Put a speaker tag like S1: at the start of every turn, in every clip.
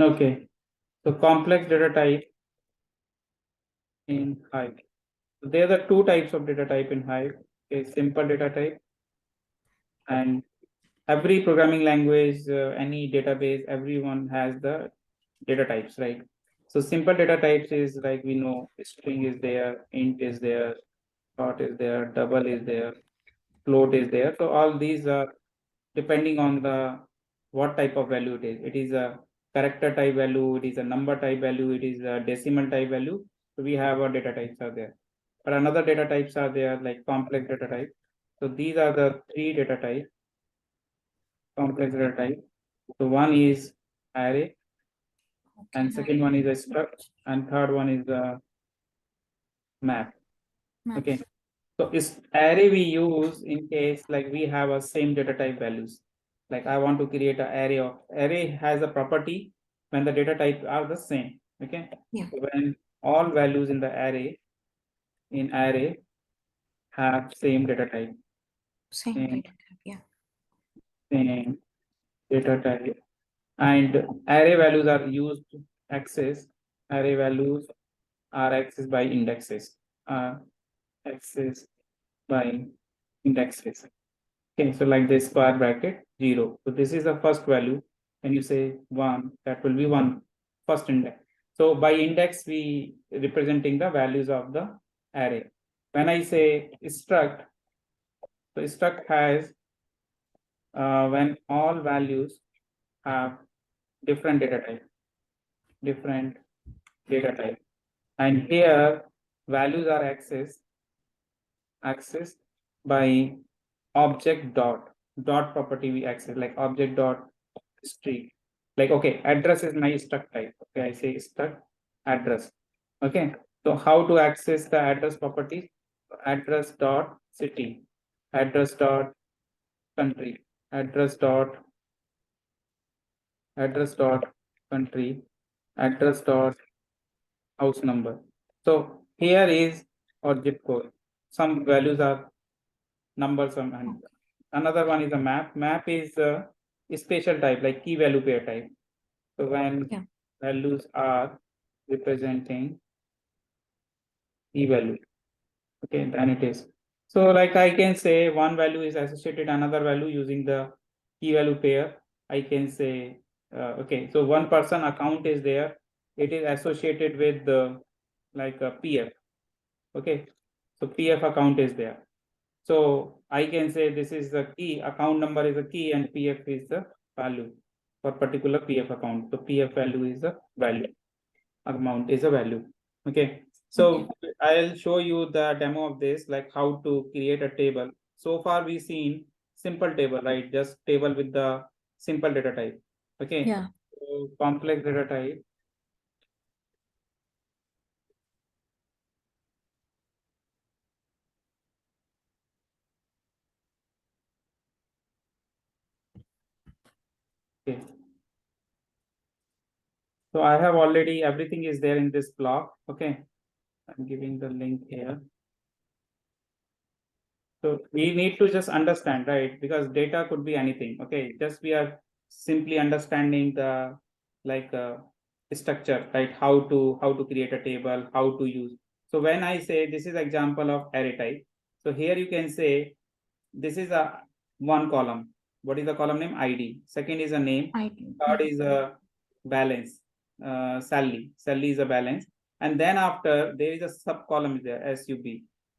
S1: Okay, so complex data type in Hive. So there are the two types of data type in Hive. Okay, simple data type, and every programming language, any database, everyone has the data types, right? So simple data types is like we know string is there, int is there, short is there, double is there, float is there. So all these are depending on the what type of value it is. It is a character type value, it is a number type value, it is a decimal type value. So we have our data types are there. But another data types are there like complex data type. So these are the three data types, complex data type. So one is array, and second one is a struct, and third one is the map. Okay. So is array we use in case like we have a same data type values. Like I want to create an array has a property when the data types are the same. Okay.
S2: Yeah.
S1: So when all values in the array have same data type.
S2: Same data type, yeah.
S1: Same data type. And array values are used to access. Array values are accessed by indexes. Accessed by indexes. Okay, so like this square bracket 0. So this is the first value. When you say 1, that will be 1 first index. So by index, we representing the values of the array. When I say struct, so struct has when all values have different data type, and here values are accessed by object dot property we access, like object dot street. Like okay, address is my struct type. Okay, I say struct address. Okay, so how to access the address property? Address dot city, address dot country, address dot country, address dot house number. So here is our zip code. Some values are numbers, and another one is a map. Map is a spatial type, like key value pair type. So when values are representing key value, okay, then it is. So like I can say one value is associated another value using the key value pair. I can say, okay, so one person account is there. It is associated with the like a PF. Okay, so PF account is there. So I can say this is the key, account number is a key, and PF is the value for particular PF account. So PF value is the value, amount is a value. Okay. So I'll show you the demo of this, like how to create a table. So far we've seen simple table, right? Just table with the simple data type. Okay.
S2: Yeah.
S1: So complex data type. Okay. So I have already, everything is there in this block. Okay. I'm giving the link here. So we need to just understand, right? Because data could be anything. Okay, just we are simply understanding the like structure, right? How to create a table, how to use. So when I say this is example of array type, so here you can say this is a one column. What is the column name? ID. Second is a name. Third is a balance. Salary. Salary is a balance. And then after there is a sub column there, SUB.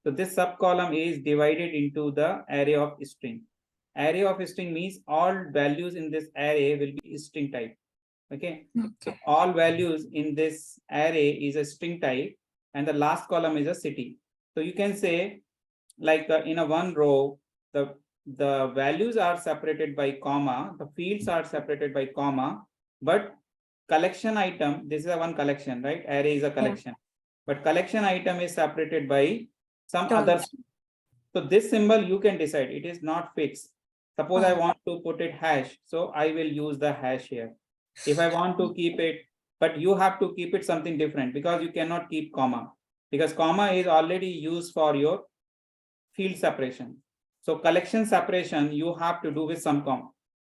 S1: So this sub column is divided into the array of string. Array of string means all values in this array will be string type. Okay. So all values in this array is a string type, and the last column is a city. So you can say like in a one row, the values are separated by comma, the fields are separated by comma, but collection item, this is a one collection, right? Array is a collection, but collection item is separated by some other. So this symbol you can decide, it is not fixed. Suppose I want to put it hash, so I will use the hash here. If I want to keep it, but you have to keep it something different, because you cannot keep comma, because comma is already used for your field separation. So collection separation you have to do with some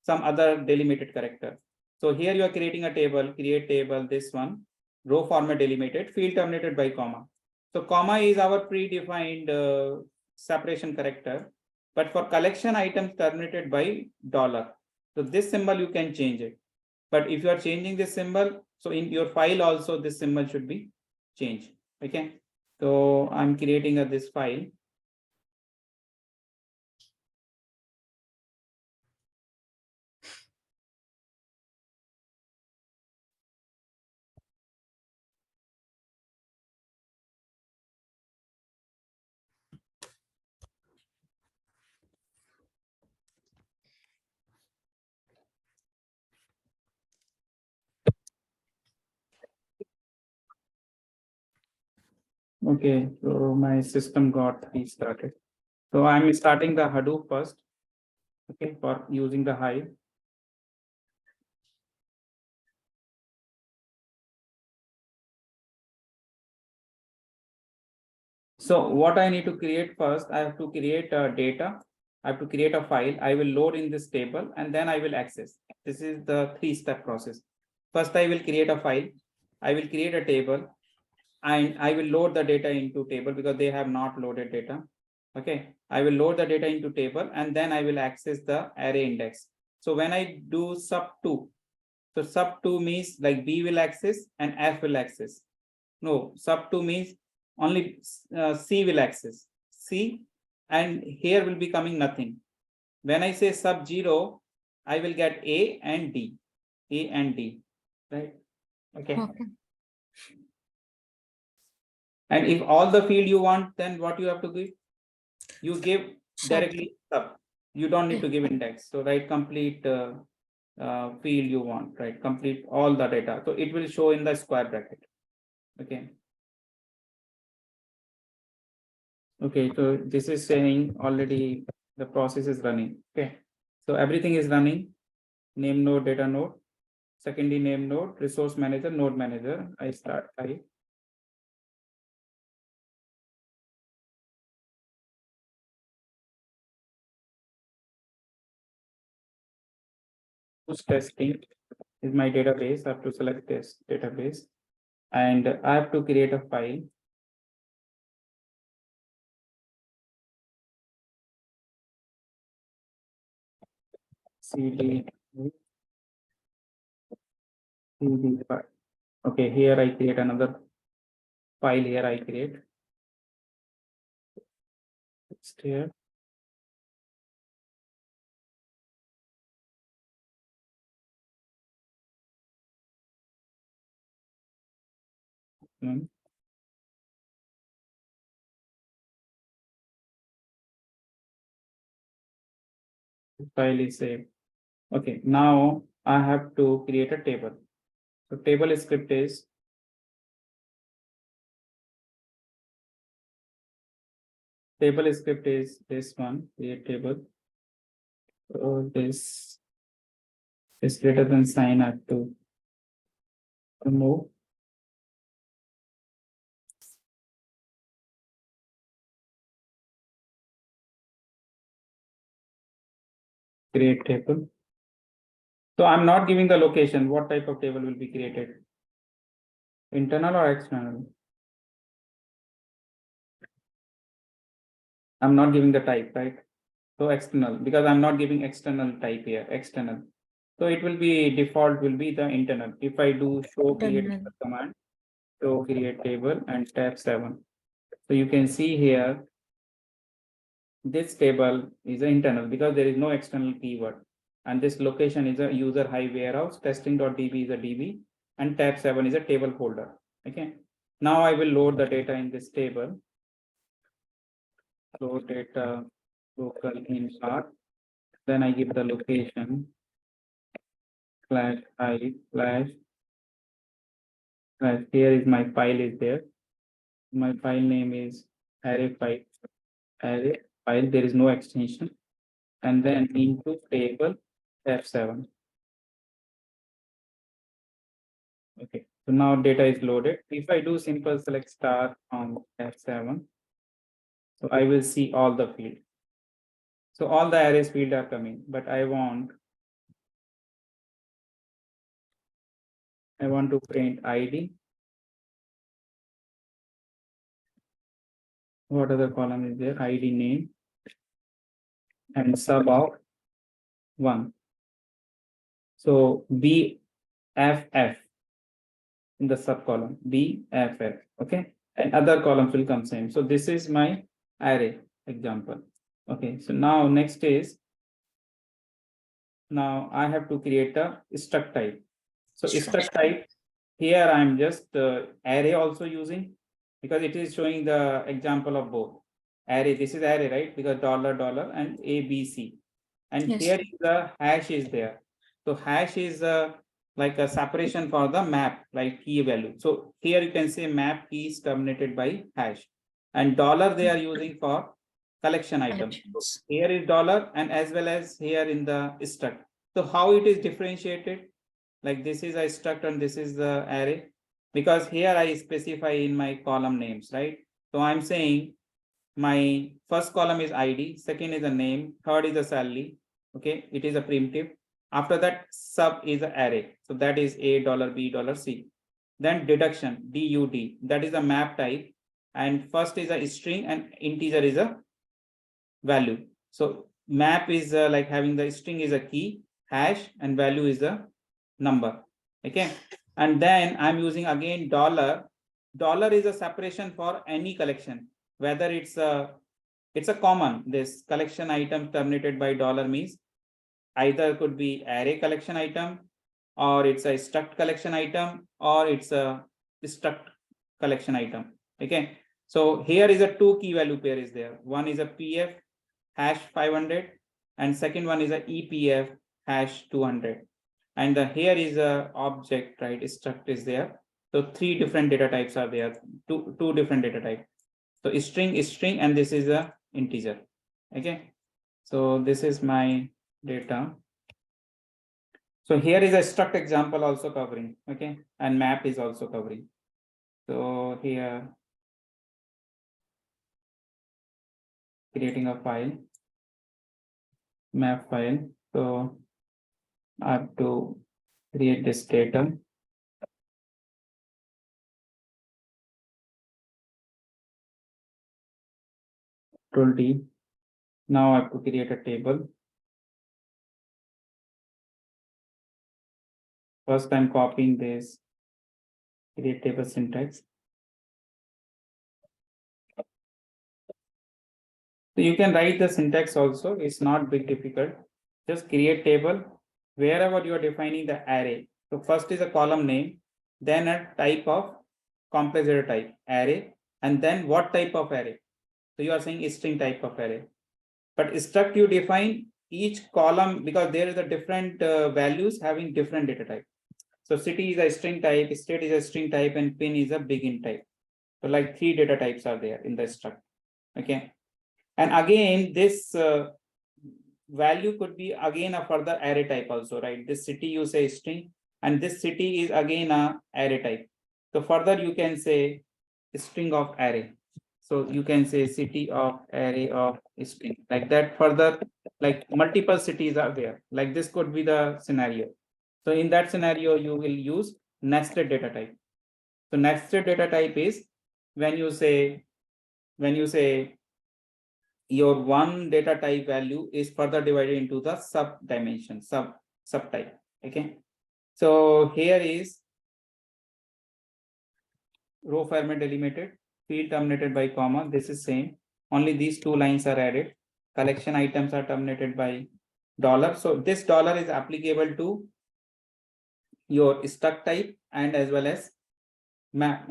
S1: other delimited character. So here you are creating a table, create table, this one, row format delimited, field terminated by comma. So comma is our predefined separation character, but for collection items terminated by dollar. So this symbol you can change it. But if you are changing this symbol, so in your file also this symbol should be changed. Okay. So I'm creating this file. Okay, so my system got restarted. So I'm starting the Hadoop first. Okay, for using the Hive. So what I need to create first, I have to create a data. I have to create a file. I will load in this table and then I will access. This is the 3-step process. First, I will create a file. I will create a table and I will load the data into table because they have not loaded data. Okay, I will load the data into table and then I will access the array index. So when I do sub2, so sub2 means like B will access and F will access. No, sub2 means only C will access. C and here will be coming nothing. When I say sub0, I will get A and D. A and D, right? Okay.
S2: Okay.
S1: And if all the field you want, then what you have to give? You give directly sub. You don't need to give index. So write complete field you want, right? Complete all the data. So it will show in the square bracket. Okay. Okay, so this is saying already the process is running. Okay, so everything is running. Name node, data node, secondary name node, resource manager, node manager. I start. I who's testing is my database. I have to select this database, and I have to create a file. CD file. Okay, here I create another file. Here I create. It's here. File is saved. Okay, now I have to create a table. So table script is this one, create table. So this is greater than sign. I have to remove. Create table. So I'm not giving the location. What type of table will be created? Internal or external? I'm not giving the type, right? So external, because I'm not giving external type here, external. So it will be default will be the internal. If I do show create
S2: Internal.
S1: command, show create table and tab 7. So you can see here, this table is internal because there is no external keyword. And this location is a user hive warehouse, testing.db is a DB, and tab 7 is a table folder. Okay. Now I will load the data in this table. Load data local in R. Then I give the location slash I slash here is my file is there. My file name is array file. There is no extension. And then into table F7. Okay, so now data is loaded. If I do simple select star on F7, so I will see all the field. So all the arrays field are coming, but I want I want to print ID. What other column is there? ID name and sub of 1. So BFF in the sub column, BFF. Okay. And other columns will come same. So this is my array example. Okay. So now next is, now I have to create a struct type. So struct type, here I'm just array also using, because it is showing the example of both array. This is array, right? Because dollar and ABC, and
S2: Yes.
S1: here is the hash is there. So hash is like a separation for the map, like key value. So here you can say map key is terminated by hash, and dollar they are using for collection item. So here is dollar, and as well as here in the struct. So how it is differentiated? Like this is a struct and this is the array, because here I specify in my column names, right? So I'm saying my first column is ID, second is a name, third is a salary. Okay, it is a primitive. After that, sub is an array. So that is A $B $C. Then deduction, DUD, that is a map type. And first is a string and integer is a value. So map is like having the string is a key, hash, and value is a number. Okay. And then I'm using again dollar. Dollar is a separation for any collection, whether it's a common, this collection item terminated by dollar means either could be array collection item, or it's a struct collection item, or it's a struct collection item. Okay. So here is a two key value pair is there. One is a PF hash 500, and second one is a EPF hash 200. And here is a object, right? Struct is there. So three different data types are there, two different data types. So string, and this is a integer. Okay. So this is my data. So here is a struct example also covering. Okay. And map is also covering. So here, creating a file, map file. So I have to create this data. Control D. Now I have to create a table. First, I'm copying this create table syntax. So you can write the syntax also. It's not big difficult. Just create table wherever you are defining the array. So first is a column name, then a type of complex data type array, and then what type of array. So you are saying string type of array. But struct you define each column because there is a different values having different data type. So city is a string type, state is a string type, and pin is a begin type. So like three data types are there in the struct. Okay. And again, this value could be again a further array type also, right? This city you say string, and this city is again a array type. So further you can say string of array. So you can say city of array of string like that. Further, like multiple cities are there. Like this could be the scenario. So in that scenario, you will use nested data type. So nested data type is when you say your one data type value is further divided into the sub dimension, subtype. Okay. So here is row format delimited, field terminated by comma. This is same. Only these two lines are added. Collection items are terminated by dollar. So this dollar is applicable to your struct type and as well as map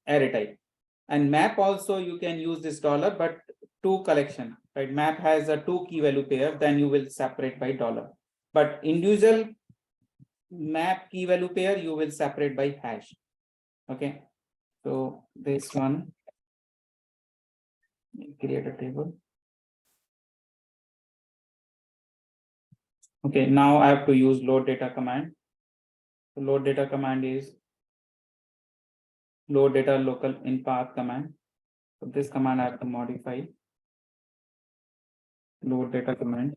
S1: array type. And map also you can use this dollar, but two collection, right? Map has a two key value pair, then you will separate by dollar. But individual map key value pair you will separate by hash. Okay. So this one, create a table. Okay, now I have to use load data command. So load data command is load data local in path command. So this command I have to modify. Load data command.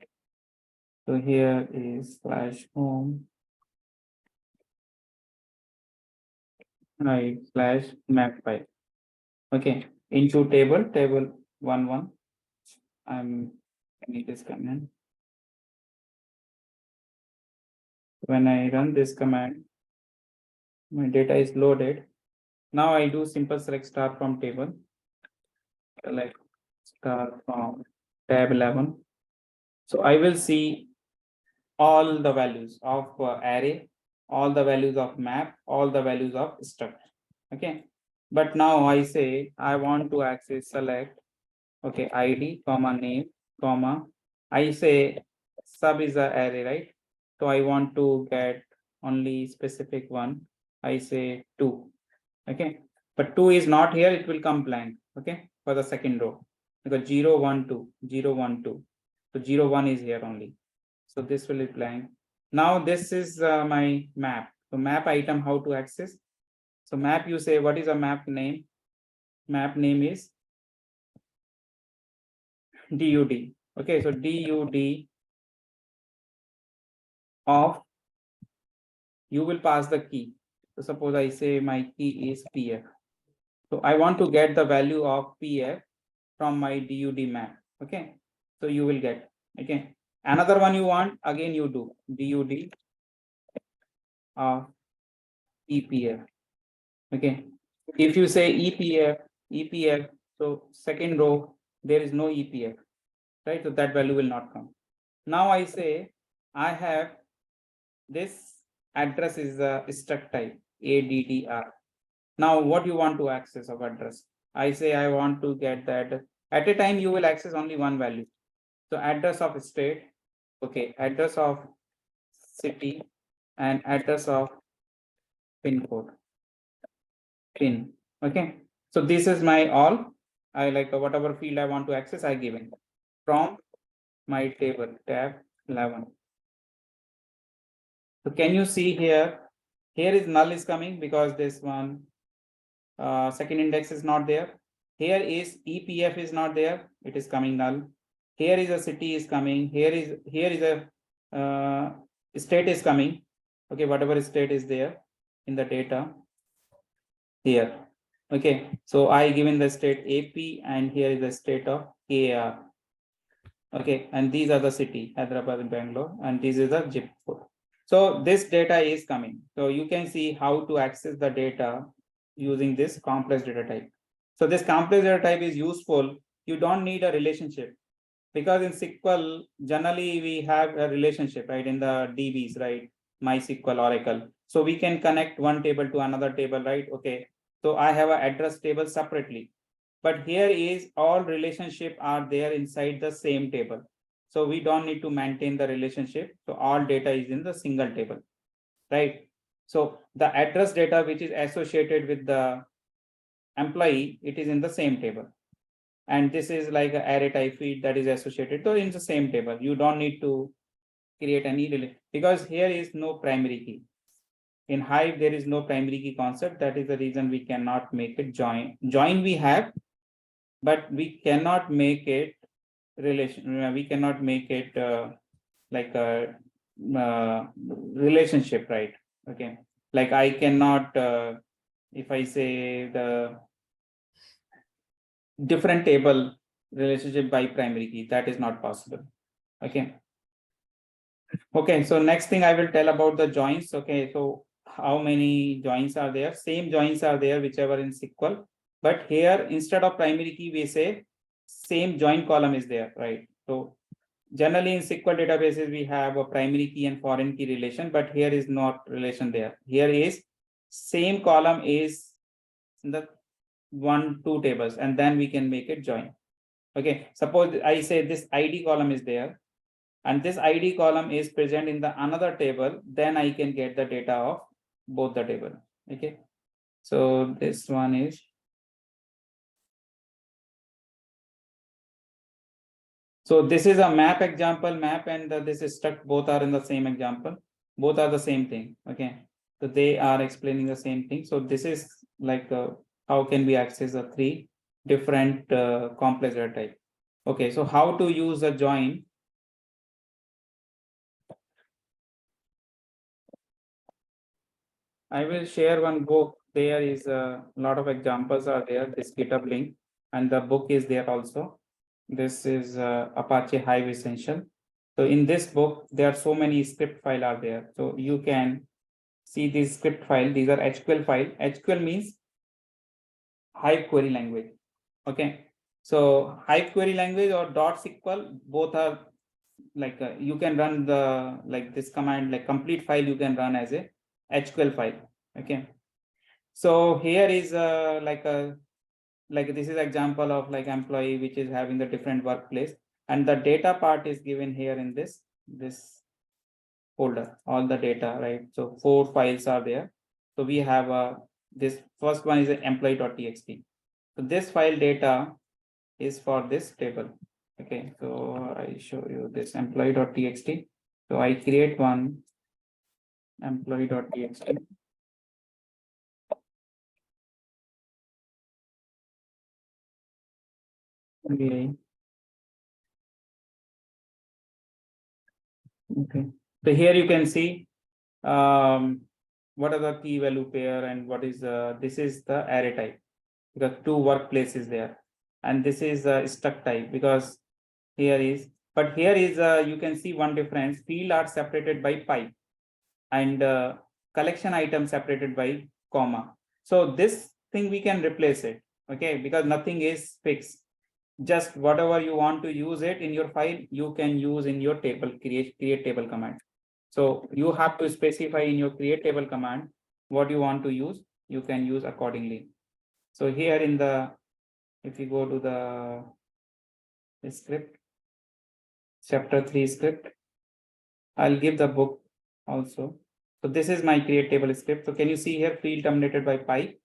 S1: So here is /home hive slash map file. Okay, into table 11. I need this command. When I run this command, my data is loaded. Now I do simple select star from table, select star from tab 11. So I will see all the values of array, all the values of map, all the values of struct. Okay, but now I say I want to access select. Okay, ID comma name comma. I say sub is a array, right? So I want to get only specific one. I say 2. Okay, but 2 is not here, it will come blank. Okay, for the second row, because 0 1 2 0 1 2, so 0 1 is here only, so this will be blank. Now this is my map. So map item, how to access? So map, you say what is a map name? Map name is DUD. Okay, so DUD of, you will pass the key. So suppose I say my key is PF. So I want to get the value of PF from my DUD map. Okay, so you will get. Okay, another one you want, again you do DUD of EPF. Okay, if you say EPF, so second row there is no EPF, right? So that value will not come. Now I say I have this address is a struct type ADDR. Now what you want to access of address? I say I want to get that. At a time you will access only one value. So address of state, okay, address of city, and address of pin code, pin. Okay, so this is my all. I like whatever field I want to access, I given from my table tab 11. So can you see here? Here is null is coming because this one second index is not there. Here is EPF is not there, it is coming null. Here is a city is coming. Here is a state is coming. Okay, whatever state is there in the data here. Okay, so I given the state AP, and here is the state of KR. Okay, and these are the city Hyderabad and Bangalore, and this is the zip code. So this data is coming. So you can see how to access the data using this complex data type. So this complex data type is useful. You don't need a relationship, because in SQL generally we have a relationship, right? In the DBs, right? MySQL, Oracle. So we can connect one table to another table, right? Okay. So I have an address table separately, but here is all relationship are there inside the same table. So we don't need to maintain the relationship. So all data is in the single table, right? So the address data which is associated with the employee, it is in the same table. And this is like an array type field that is associated. So in the same table, you don't need to create any relation, because here is no primary key. In Hive, there is no primary key concept. That is the reason we cannot make it join. Join we have, but we cannot make it relation. We cannot make it like a relationship, right? Okay, like I cannot, if I say the different table relationship by primary key, that is not possible. Okay. Okay, so next thing I will tell about the joins. Okay, so how many joins are there? Same joins are there, whichever in SQL, but here instead of primary key, we say same join column is there, right? So generally in SQL databases, we have a primary key and foreign key relation, but here is not relation there. Here is same column is in the 1-2 tables, and then we can make it join. Okay, suppose I say this ID column is there, and this ID column is present in the another table, then I can get the data of both the table. Okay, so this one is, so this is a map example, map and this is struct, both are in the same example, both are the same thing. Okay, so they are explaining the same thing. So this is like how can we access the 3 different complex data type. Okay, so how to use a join? I will share one book there is a lot of examples are there. This GitHub link and the book is there also. This is Apache Hive Essential. So in this book, there are so many script file are there. So you can see this script file. These are HQL file. HQL means Hive query language. Okay. So Hive query language or .SQL, both are like you can run the like this command, like complete file you can run as a HQL file. Okay. So here is like this is example of like employee which is having the different workplace, and the data part is given here in this folder, all the data, right? So 4 files are there. So we have this first one is employee.txt. So this file data is for this table. Okay, so I show you this employee.txt. So I create one employee.txt. Okay. Okay. So here you can see what are the key value pair and what is this is the array type, because 2 workplaces there, and this is struct type because here is, but here is you can see one difference. Field are separated by pipe and collection item separated by comma. So this thing we can replace it, okay, because nothing is fixed. Just whatever you want to use it in your file, you can use in your table, create table command. So you have to specify in your create table command what you want to use, you can use accordingly. So here in the, if you go to the script, chapter 3 script, I'll give the book also. So this is my create table script. So can you see here field terminated by pipe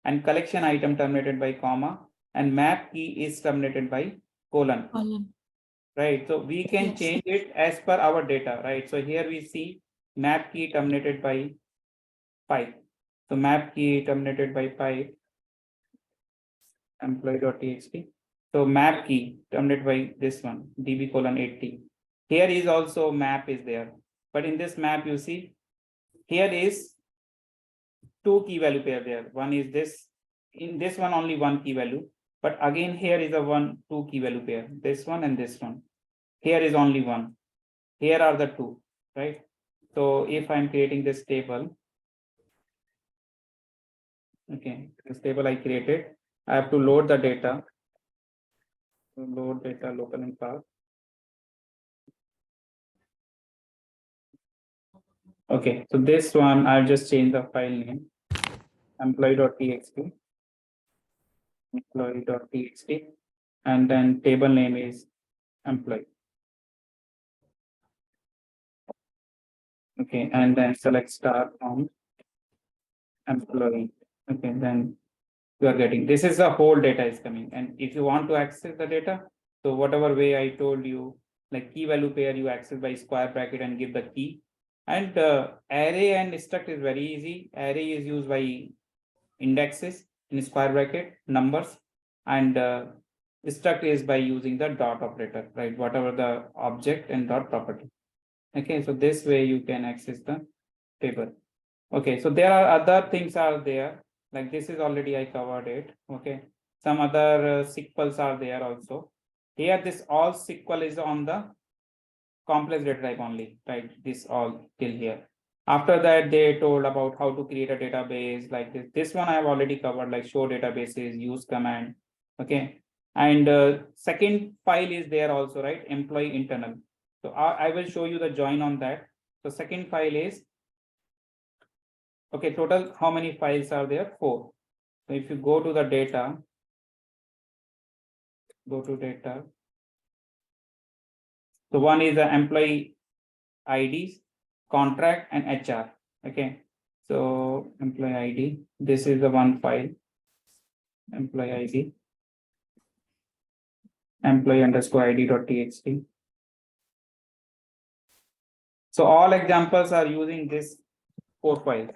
S1: and collection item terminated by comma and map key is terminated by colon. Right, so we can
S2: Yes.
S1: change it as per our data, right? So here we see map key terminated by pipe. So map key terminated by pipe, employee.txt. So map key terminated by this one, db:80. Here is also map is there, but in this map you see here is 2 key value pair there. One is this, in this one only 1 key value, but again here is a 2 key value pair, this one and this one. Here is only one. Here are the 2, right? So if I'm creating this table, okay, this table I created, I have to load the data. Load data local and path. Okay, so this one I'll just change the file name, employee.txt, employee.txt, and then table name is employee. Okay, and then select star from employee. Okay, then you are getting, this is the whole data is coming. And if you want to access the data, so whatever way I told you, like key value pair, you access by square bracket and give the key. And array and struct is very easy. Array is used by indexes in square bracket, numbers, and struct is by using the dot operator, right? Whatever the object and dot property. Okay, so this way you can access the table. Okay, so there are other things are there, like this is already I covered it. Okay, some other SQLs are there also. Here this all SQL is on the complex data type only, right? This all till here. After that, they told about how to create a database like this. This one I have already covered, like show databases, use command. Okay, and second file is there also, right? Employee internal. So I will show you the join on that. So second file is, okay, total how many files are there? 4. So if you go to the data, go to data. So one is the employee IDs, contract and HR. Okay. So employee ID, this is the one file, employee ID, employee underscore ID.txt. So all examples are using this 4 files,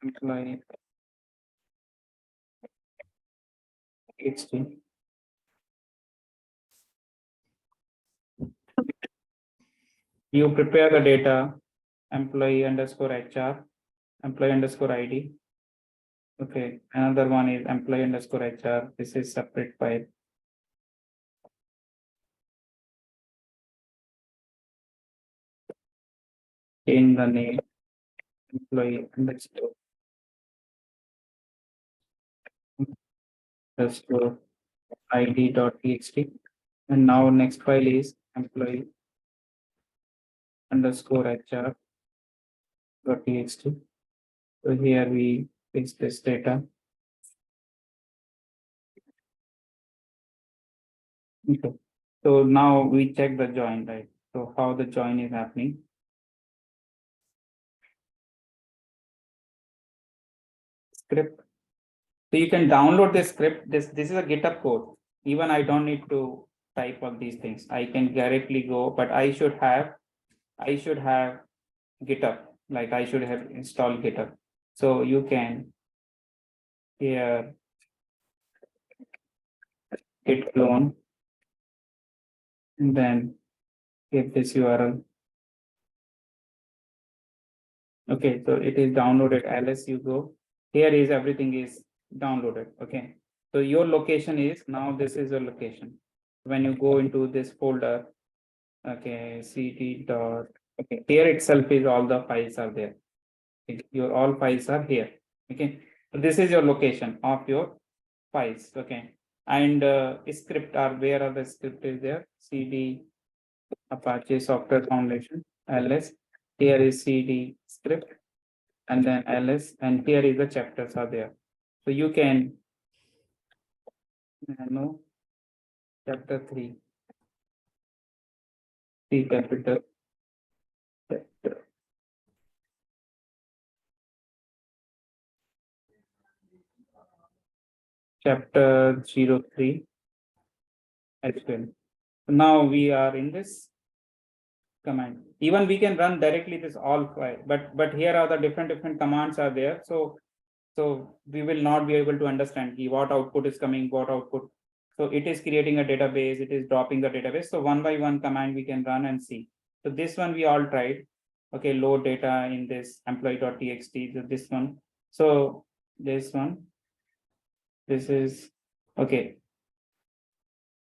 S1: employee txt. You prepare the data, employee underscore HR, employee underscore ID, Okay, another one is employee underscore HR. This is separate file. Change the name employee underscore id.txt. And now next file is employee underscore HR.txt. So here we paste this data. Okay. So now we check the join, right? So how the join is happening. Script. So you can download this script. This is a GitHub code. Even I don't need to type all these things. I can directly go, but I should have GitHub. Like I should have installed GitHub. So you can here git clone and then give this URL. Okay, so it is downloaded. Alice, you go. Here is everything is downloaded. Okay. So your location is now this is your location. When you go into this folder, okay, cd dot okay, here itself is all the files are there. Okay, your all files are here. Okay, so this is your location of your files. Okay, and script are where are the script is there? CD Apache Software Foundation ls. Here is CD script and then ls, and here is the chapters are there. So you can know chapter 3 C capital chapter 03 SQL. Now we are in this command. Even we can run directly this all file, but here are the different commands are there. So we will not be able to understand what output is coming, what output. So it is creating a database, it is dropping the database. So one by one command we can run and see. So this one we all tried. Okay, load data in this employee.txt. So this one. So this one. This is okay.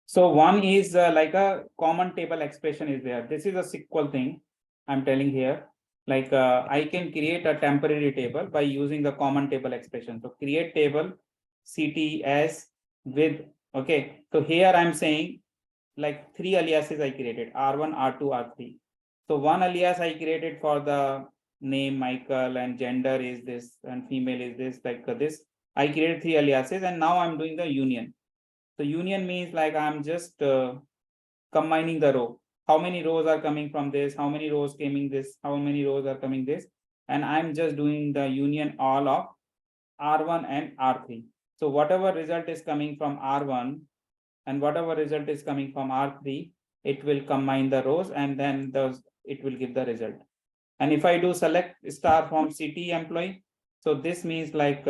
S1: So one is like a common table expression is there. This is a SQL thing I'm telling here. Like I can create a temporary table by using the common table expression. So create table CTS with, okay. So here I'm saying like 3 aliases I created, R1, R2, R3. So one alias I created for the name Michael and gender is this and female is this, like this. I created 3 aliases and now I'm doing the union. So union means like I'm just combining the row. How many rows are coming from this? How many rows coming this? How many rows are coming this? And I'm just doing the union all of R1 and R3. So whatever result is coming from R1 and whatever result is coming from R3, it will combine the rows and then it will give the result. And if I do select star from CT employee, so this means like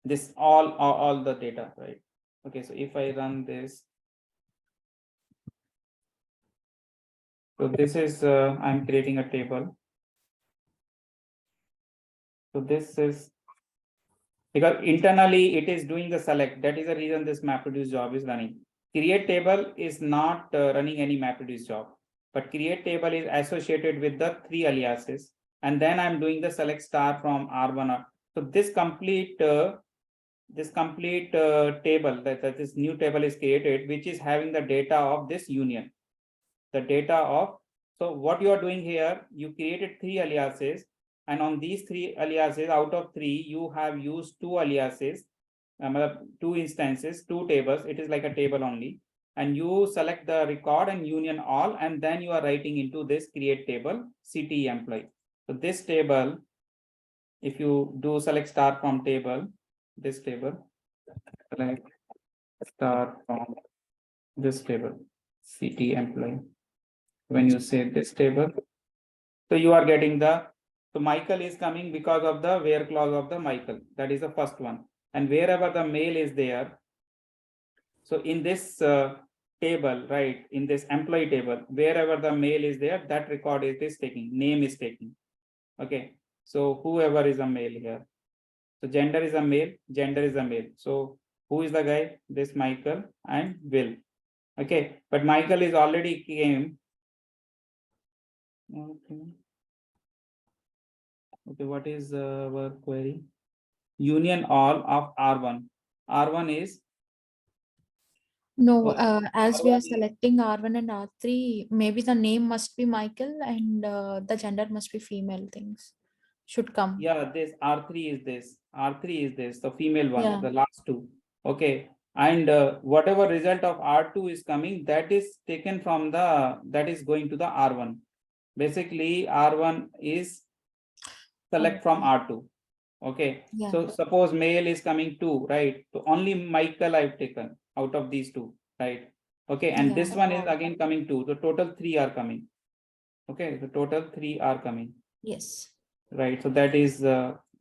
S1: this all the data, right? Okay, so if I run this, so this is I'm creating a table. So this is because internally it is doing the select. That is the reason this MapReduce job is running. Create table is not running any MapReduce job, but create table is associated with the 3 aliases, and then I'm doing the select star from R1. So this complete table that this new table is created, which is having the data of this union. The data of, so what you are doing here, you created 3 aliases, and on these 3 aliases out of 3 you have used 2 aliases, 2 instances, 2 tables. It is like a table only, and you select the record and union all, and then you are writing into this create table CT employee. So this table, if you do select star from table, this table, select star from this table CT employee. When you say this table, so you are getting the, so Michael is coming because of the where clause of the Michael. That is the first one. And wherever the male is there, so in this table, right, in this employee table, wherever the male is there, that record is taking, name is taking. Okay, so whoever is a male here. So gender is a male, gender is a male. So who is the guy? This Michael and Will. Okay, but Michael is already came. Okay. Okay, what is our query? Union all of R1. R1 is
S2: No,
S1: oh,
S2: as we
S1: R1
S2: are
S1: is
S2: selecting R1 and R3, maybe the name must be Michael and the gender must be female things. Should come.
S1: yeah, this R3 is this. R3 is this, the female one,
S2: Yeah.
S1: the last two. Okay. And whatever result of R2 is coming, that is taken from that is going to the R1. Basically, R1 is select from
S2: Okay.
S1: R2. Okay.
S2: Yeah.
S1: So suppose male is coming 2, right? So only Michael I've taken out of these 2, right? Okay. And
S2: Yeah.
S1: this one is again coming 2. The total 3 are coming. Okay. The total 3 are coming.
S2: Yes.
S1: Right. So that is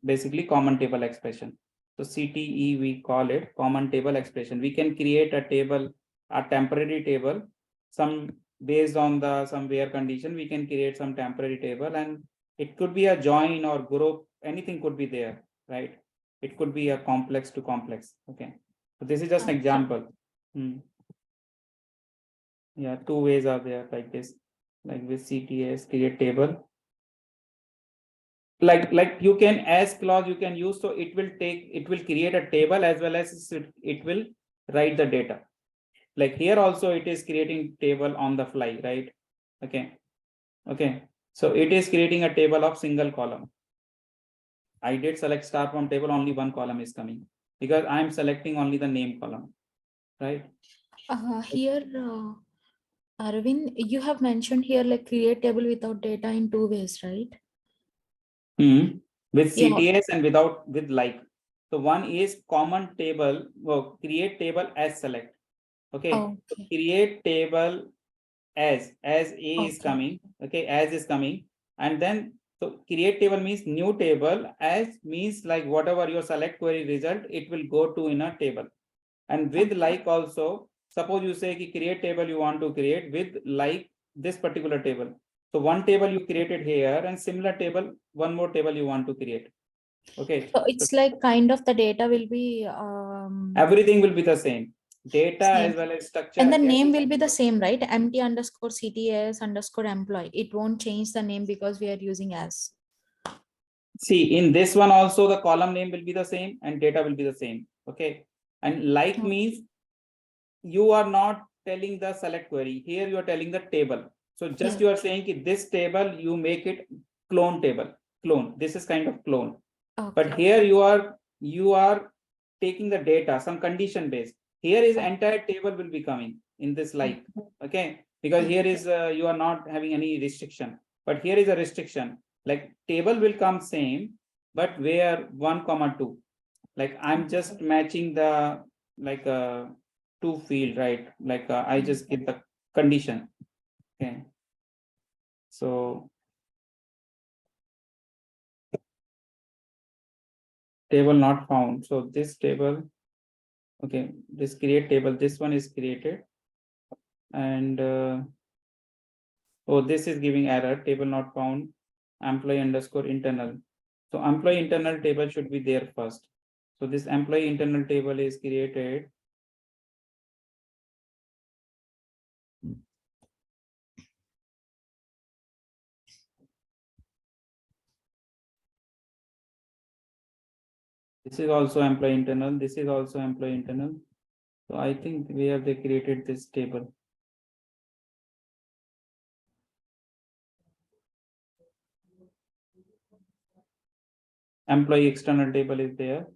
S1: basically common table expression. So CTE, we call it common table expression. We can create a table, a temporary table, some based on the some where condition, we can create some temporary table, and it could be a join or group, anything could be there, right? It could be a complex to complex. Okay. So this is just an
S2: Okay.
S1: example. Yeah, 2 ways are there like this, like with CTS, create table. Like you can as clause you can use, so it will create a table as well as it will write the data. Like here also it is creating table on the fly, right? Okay, so it is creating a table of single column. I did select star from table, only one column is coming because I am selecting only the name column, right?
S2: Here, Arvind, you have mentioned here like create table without data in 2 ways, right?
S1: With
S2: Yeah.
S1: CTS and without with like. So one is common table, well, create table as select. Okay, so
S2: Okay.
S1: create table as A is
S2: Okay.
S1: coming. Okay, as is coming, and then so create table means new table, as means like whatever your select query result, it will go to in a table. And with
S2: Okay.
S1: like also, suppose you say ki create table you want to create with like this particular table. So one table you created here and similar table, one more table you want to create. Okay,
S2: So
S1: so
S2: it's like kind of the data will be
S1: everything will be the same. Data as
S2: same.
S1: well as
S2: And
S1: structure,
S2: the name will
S1: everything.
S2: be the same, right? MT underscore CTS underscore employee. It won't change the name because we are using as.
S1: See, in this one also the column name will be the same and data will be the same. Okay. And like
S2: Okay.
S1: means you are not telling the select query. Here you are telling the table. So just
S2: Yeah.
S1: you are saying ki this table, you make it clone table. Clone. This is kind of clone. But
S2: Okay.
S1: here you are taking the data, some condition based. Here is entire table will be coming in this like. Okay. Because
S2: Yeah.
S1: here is you are not having any restriction. But here is a restriction. Like table will come same, but where 1, 2. Like I'm just matching the like two field, right? Like I just get the condition. Okay. So table not found. So this table, okay, this create table, this one is created, and oh, this is giving error, table not found, employee underscore internal. So employee internal table should be there first. So this employee internal table is created. This is also employee internal. This is also employee internal. So I think where they created this table. Employee external table is there.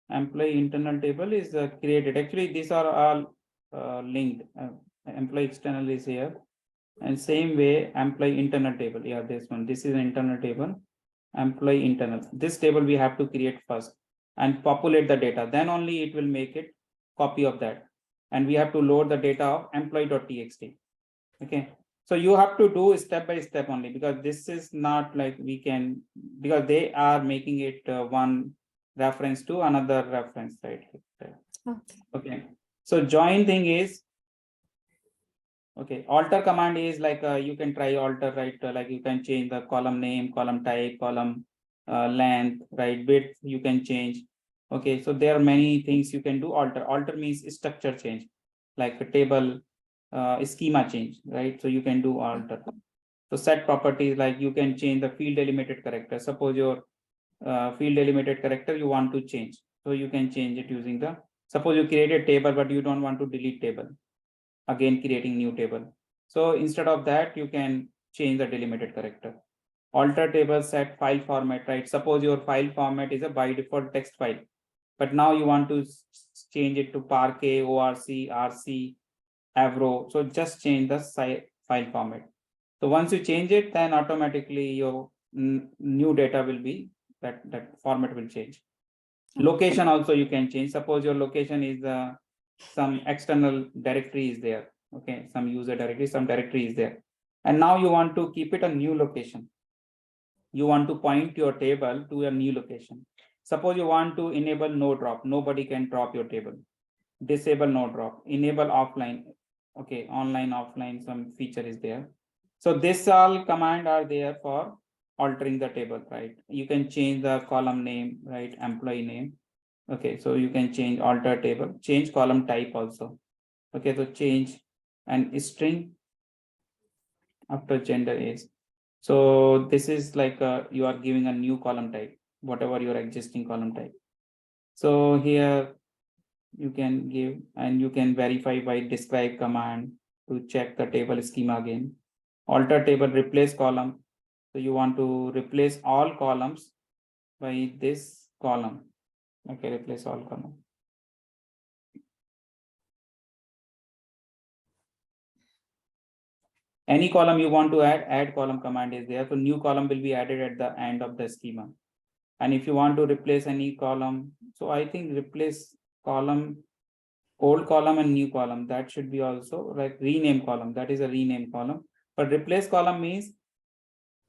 S1: Employee internal table is created. Actually, these are all linked. Employee external is here. And same way, employee internal table. Yeah, this one. This is an internal table. Employee internal. This table we have to create first and populate the data. Then only it will make it copy of that. And we have to load the data of employee.txt. Okay. So you have to do step by step only, because this is not like we can, because they are making it one reference to another reference, right?
S2: Okay.
S1: Okay. So join thing is, okay, alter command is like you can try alter, right? Like you can change the column name, column type, column length, right? Width you can change. Okay, so there are many things you can do. Alter means structure change, like a table schema change, right? So you can do alter. So set properties, like you can change the field delimited character. Suppose your field delimited character you want to change, so you can change it using the, suppose you create a table but you don't want to delete table, again creating new table. So instead of that you can change the delimited character. Alter table set file format, right? Suppose your file format is a by default text file, but now you want to change it to Parquet, ORC, RC, Avro. So just change the file format. So once you change it, then automatically your new data will be, that format will change. Location also you can change. Suppose your location is some external directory is there. Okay, some user directory, some directory is there. And now you want to keep it a new location. You want to point your table to a new location. Suppose you want to enable no drop, nobody can drop your table. Disable no drop, enable offline. Okay, online, offline, some feature is there. So this all command are there for altering the table, right? You can change the column name, right? Employee name. Okay, so you can change, alter table, change column type also. Okay, so change and string after gender is. So this is like you are giving a new column type, whatever your existing column type. So here you can give, and you can verify by describe command to check the table schema again. Alter table, replace column. So you want to replace all columns by this column. Okay, replace all column. Any column you want to add column command is there. So new column will be added at the end of the schema. And if you want to replace any column, so I think replace column, old column and new column, that should be also like rename column. That is a rename column. But replace column means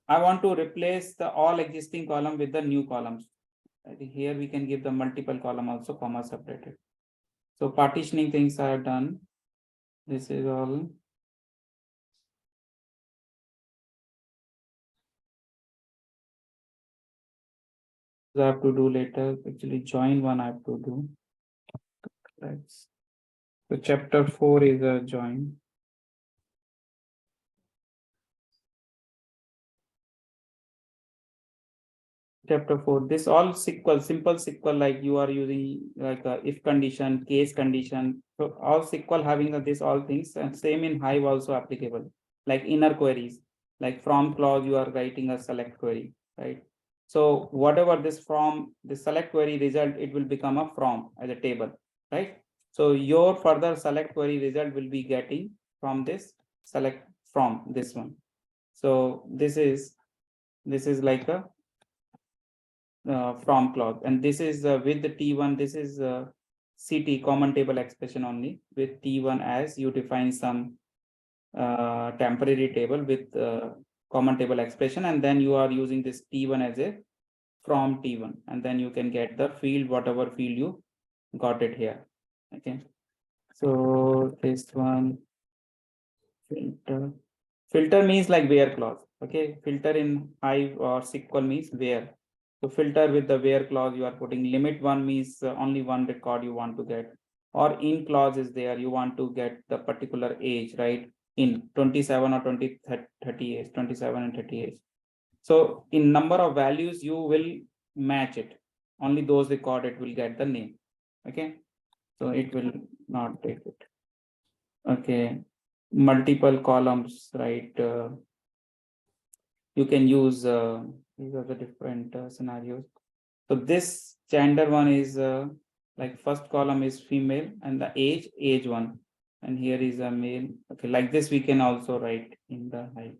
S1: I want to replace the all existing column with the new columns. I think here we can give the multiple column also, comma separated. So partitioning things I have done. This is all. I have to do later. Actually, join one I have to do. Right. So chapter 4 is a join. Chapter 4, this all SQL, simple SQL, like you are using like a if condition, case condition. So all SQL having this all things, and same in Hive also applicable, like inner queries, like from clause you are writing a select query, right? So whatever this from, the select query result, it will become a from as a table, right? So your further select query result will be getting from this select from this one. So this is like a from clause, and this is with the T1, this is CT, common table expression only. With T1 as you define some temporary table with common table expression, and then you are using this T1 as a from T1, and then you can get the field, whatever field you got it here. Okay, so this one, filter means like where clause. Okay, filter in Hive or SQL means where. So filter with the where clause you are putting. Limit one means only one record you want to get, or in clause is there, you want to get the particular age, right? In 27 or 20, 30 age, 27 and 30 age. So in number of values you will match it. Only those recorded will get the name. Okay, so it will not take it. Okay, multiple columns, right? You can use these are the different scenarios. So this gender one is like first column is female, and the age one, and here is a male. Okay, like this we can also write in the Hive.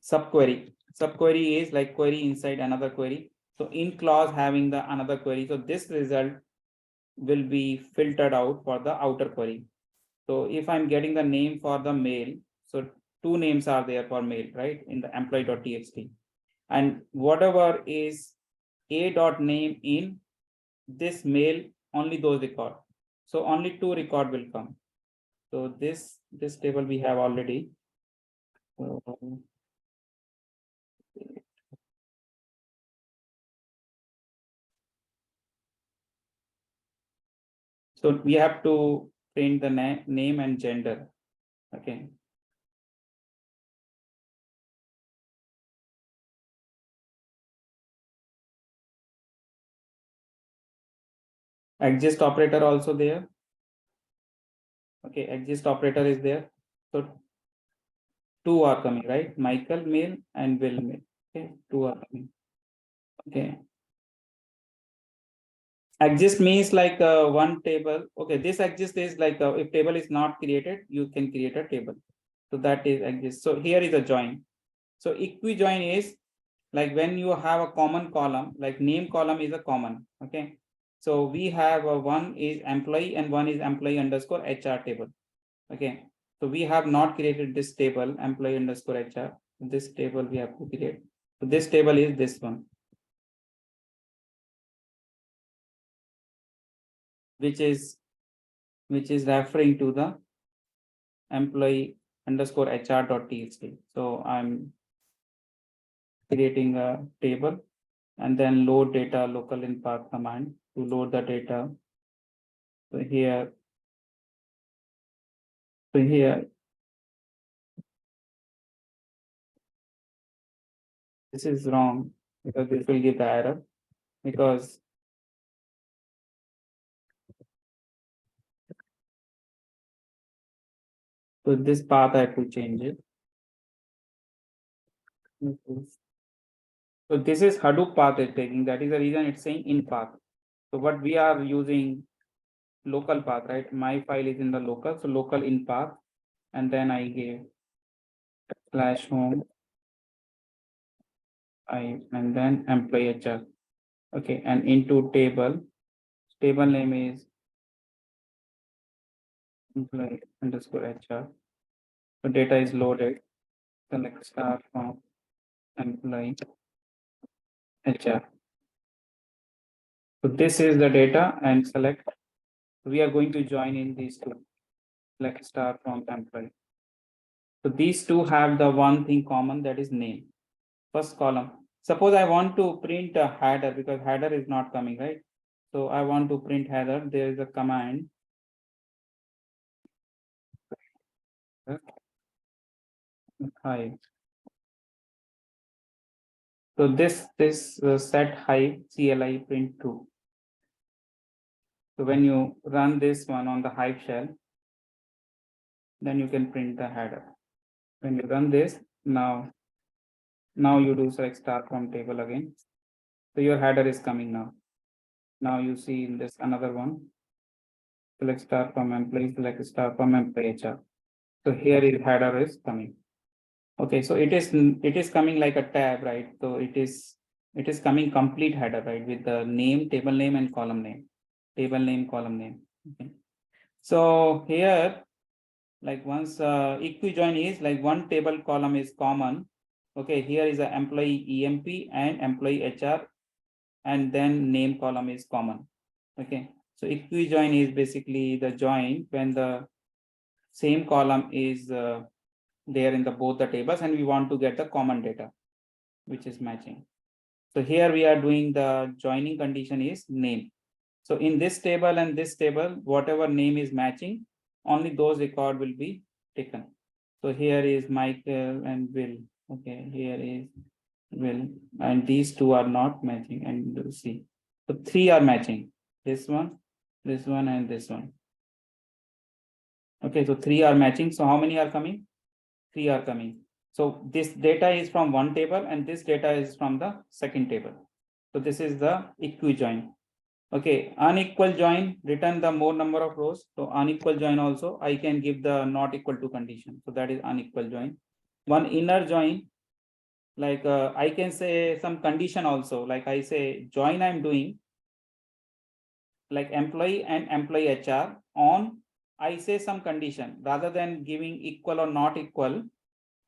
S1: Subquery is like query inside another query. So in clause having the another query, so this result will be filtered out for the outer query. So if I'm getting the name for the male, so two names are there for male, right? In the employee.txt, and whatever is a dot name in this male, only those record. So only two record will come. So this table we have already. So So we have to print the name and gender. Okay. Exist operator also there. Okay, exist operator is there. So two are coming, right? Michael male and Will male. Okay, two are coming. Okay. Exist means like one table. Okay, this exist is like if table is not created, you can create a table. So that is exist. So here is a join. So equi-join is like when you have a common column, like name column is a common. Okay. So we have one is employee and one is employee underscore HR table. Okay. So we have not created this table employee underscore HR. This table we have to create. So this table is this one, which is referring to the employee underscore HR.txt. So I'm creating a table and then load data local in path command to load the data. So here this is wrong because this will give the error because so this path I have to change it. So this is Hadoop path is taking. That is the reason it's saying in path. So what we are using local path, right? My file is in the local, so local in path, and then I gave slash home and then employee HR. Okay, and into table name is employee underscore HR. So data is loaded. Select star from employee HR. So this is the data and select. We are going to join in these two. Select star from employee. So these two have the one thing common, that is name. First column. Suppose I want to print a header because header is not coming, right? So I want to print header. There is a command. Hive. So this set hive CLI print true. So when you run this one on the hive shell, then you can print the header. When you run this, now you do select star from table again. So your header is coming now. Now you see in this another one. Select star from employee, select star from employee HR. So here is header is coming. Okay, so it is coming like a tab, right? So it is coming complete header, right? With the name, table name, and column name. Table name, column name. Okay. So here, like once equi-join is like one table column is common. Okay, here is a employee EMP and employee HR, and then name column is common. Okay, so equi-join is basically the join when the same column is there in the both the tables and we want to get the common data which is matching. So here we are doing the joining condition is name. So in this table and this table, whatever name is matching, only those record will be taken. So here is Michael and Will. Okay, here is Will, and these two are not matching, and you see. So three are matching. This one, and this one. Okay, so three are matching. So how many are coming? Three are coming. So this data is from one table and this data is from the second table. So this is the equi-join. Okay, unequal join, return the more number of rows. So unequal join also, I can give the not equal to condition. So that is unequal join. One inner join, like I can say some condition also, like I say join I'm doing, like employee and employee HR on, I say some condition rather than giving equal or not equal.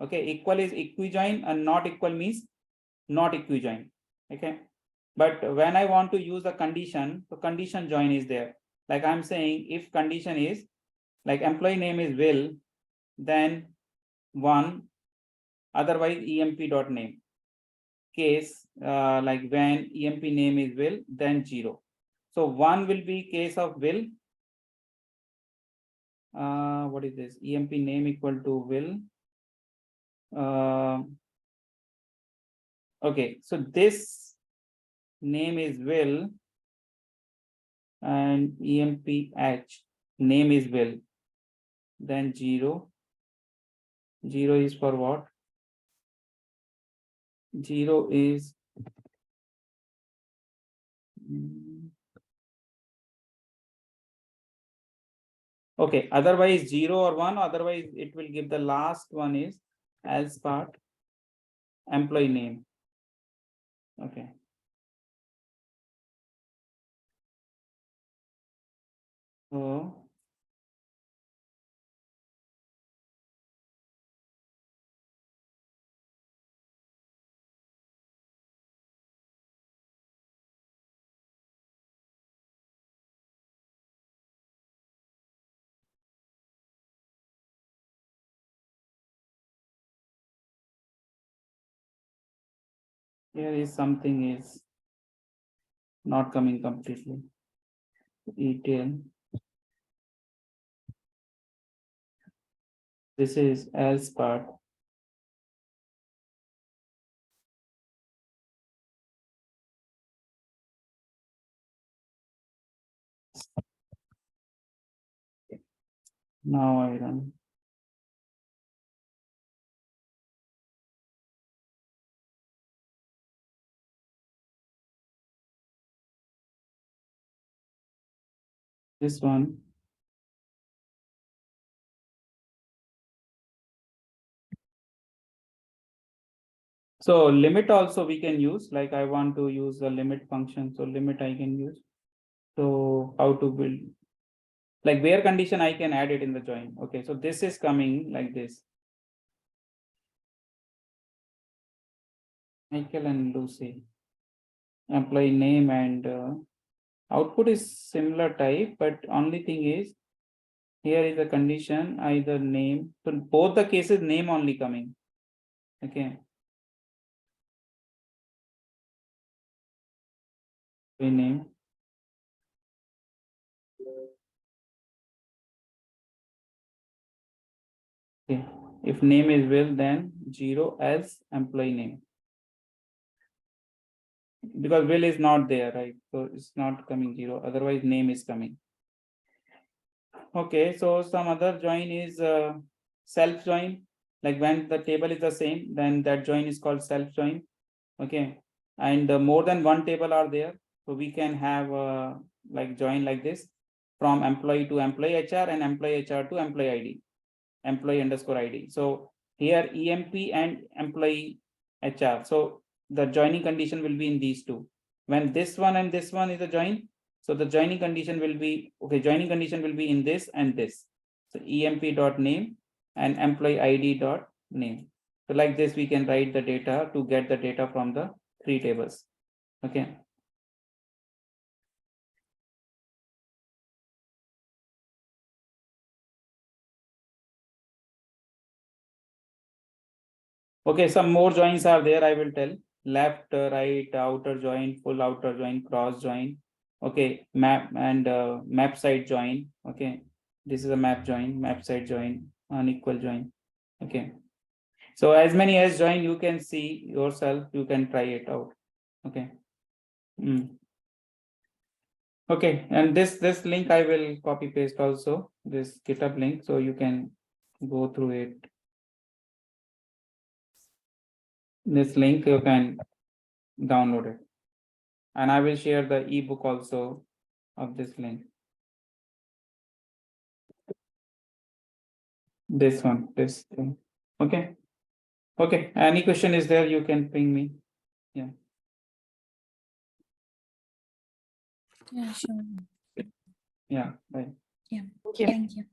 S1: Okay, equal is equi-join and not equal means not equi-join. Okay, but when I want to use a condition, so condition join is there. Like I'm saying, if condition is like employee name is Will, then one, otherwise emp.name. Case like when emp name is Will, then 0. So one will be case of Will, what is this? EMP name equal to will. Okay, so this name is will and EMPH name is will. Then 0. 0 is for what? 0 is okay, otherwise 0 or 1, otherwise it will give the last one is as part employee name. Okay. So here is something is not coming completely. Detail. This is as part. Now I run. This one. So limit also we can use, like I want to use the limit function. So limit I can use. So how to build, like where condition I can add it in the join. Okay, so this is coming like this. Michael and Lucy. Employee name and output is similar type, but only thing is here is a condition either name. So both the cases name only coming. Okay. Name. Okay. If name is will, then 0 as employee name. Because will is not there, right? So it's not coming 0. Otherwise, name is coming. Okay, so some other join is self join. Like when the table is the same, then that join is called self join. Okay, and more than one table are there, so we can have like join like this from employee to employee HR and employee HR to employee ID, employee underscore ID. So here EMP and employee HR. So the joining condition will be in these two. When this one and this one is a join, so the joining condition will be okay. Joining condition will be in this and this. So EMP dot name and employee ID dot name. So like this, we can write the data to get the data from the three tables. Okay. Okay, some more joins are there. I will tell left, right, outer join, full outer join, cross join. Okay, map and map side join. Okay, this is a map join, map side join, unequal join. Okay, so as many as join you can see yourself. You can try it out. Okay. Okay, and this link I will copy paste also, this GitHub link, so you can go through it. This link you can download it, and I will share the ebook also of this link. This one, this thing. Okay. Okay. Any question is there, you can ping me. Yeah.
S2: Yeah, sure.
S1: Yeah. Bye.
S2: Yeah. Thank you.